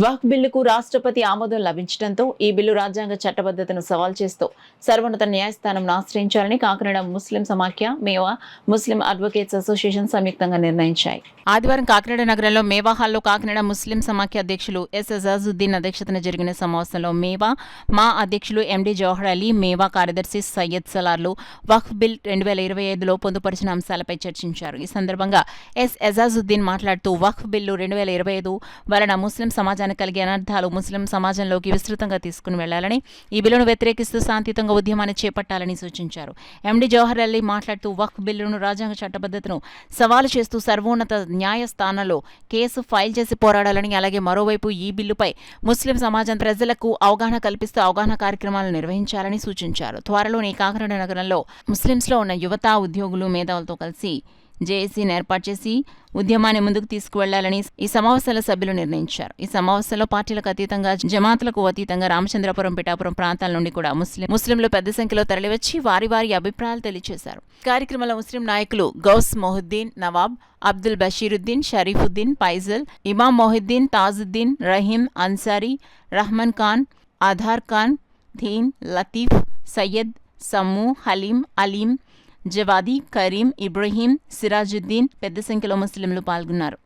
వక్ఫ్ బిల్లుకు రాష్ట్రపతి ఆమోదం లభించడంతో ఈ బిల్లు రాజ్యాంగ చట్టబద్ధతను సవాల్ చేస్తూ సర్వోన్నత న్యాయస్థానం ఆశ్రయించాలని కాకినాడ ముస్లిం సమాఖ్య మేవా ముస్లిం అడ్వకేట్స్ అసోసియేషన్ సంయుక్తంగా నిర్ణయించాయి. ఆదివారం కాకినాడ నగరంలో మేవా హాల్లో కాకినాడ ముస్లిం సమాఖ్య అధ్యక్షులు ఎస్ అజాజుద్దీన్ అధ్యక్షతన జరిగిన సమావేశంలో మేవా మా అధ్యక్షులు ఎండి జవహర్ అలీ, మేవా కార్యదర్శి సయ్యద్ సలార్లు వక్ఫ్ బిల్ 2025లో పొందుపరిచిన అంశాలపై చర్చించారు. ఈ సందర్భంగా ఎస్ అజాజుద్దీన్ మాట్లాడుతూ వక్ఫ్ బిల్లు 2025 వలన ముస్లిం సమాజానికి కలిగే అనర్థాలు ముస్లిం సమాజంలోకి విస్తృతంగా తీసుకుని వెళ్లాలని, ఈ బిల్లును వ్యతిరేకిస్తూ శాంతియుతంగా ఉద్యమాన్ని చేపట్టాలని సూచించారు. ఎండి జవహర్ అలీ మాట్లాడుతూ వక్ఫ్ బిల్లును రాజ్యాంగ చట్టబద్ధతను సవాలు చేస్తూ సర్వోన్నత న్యాయస్థానంలో కేసు ఫైల్ చేసి పోరాడాలని, అలాగే మరోవైపు ఈ బిల్లుపై ముస్లిం సమాజం ప్రజలకు అవగాహన కల్పిస్తూ అవగాహన కార్యక్రమాలు నిర్వహించాలని సూచించారు. త్వరలోనే కాకినాడ నగరంలో ముస్లింస్లో ఉన్న యువత, ఉద్యోగులు, మేధావులతో కలిసి జేఏసీని ఏర్పాటు చేసి ఉద్యమాన్ని ముందుకు తీసుకువెళ్లాలని ఈ సమావేశంలో సభ్యులు నిర్ణయించారు. ఈ సమావేశంలో పార్టీలకు అతీతంగా, జమాతులకు అతీతంగా రామచంద్రపురం, పిఠాపురం ప్రాంతాల నుండి కూడా ముస్లింలు పెద్ద సంఖ్యలో తరలివచ్చి వారి అభిప్రాయాలు తెలియజేశారు. కార్యక్రమంలో ముస్లిం నాయకులు గౌస్ మొహుద్దీన్, నవాబ్, అబ్దుల్ బషీరుద్దీన్, షరీఫుద్దీన్, ఫైజల్, ఇమాం మొహిద్దీన్, తాజుద్దీన్, రహీం, అన్సారీ, రహ్మన్ ఖాన్, ఆధార్ ఖాన్, ధీన్, లతీఫ్, సయ్యద్, సమ్ము, హలీం, అలీం, జవాదీ, కరీం, ఇబ్రహీం, సిరాజుద్దీన్ పెద్ద సంఖ్యలో ముస్లింలు పాల్గొన్నారు.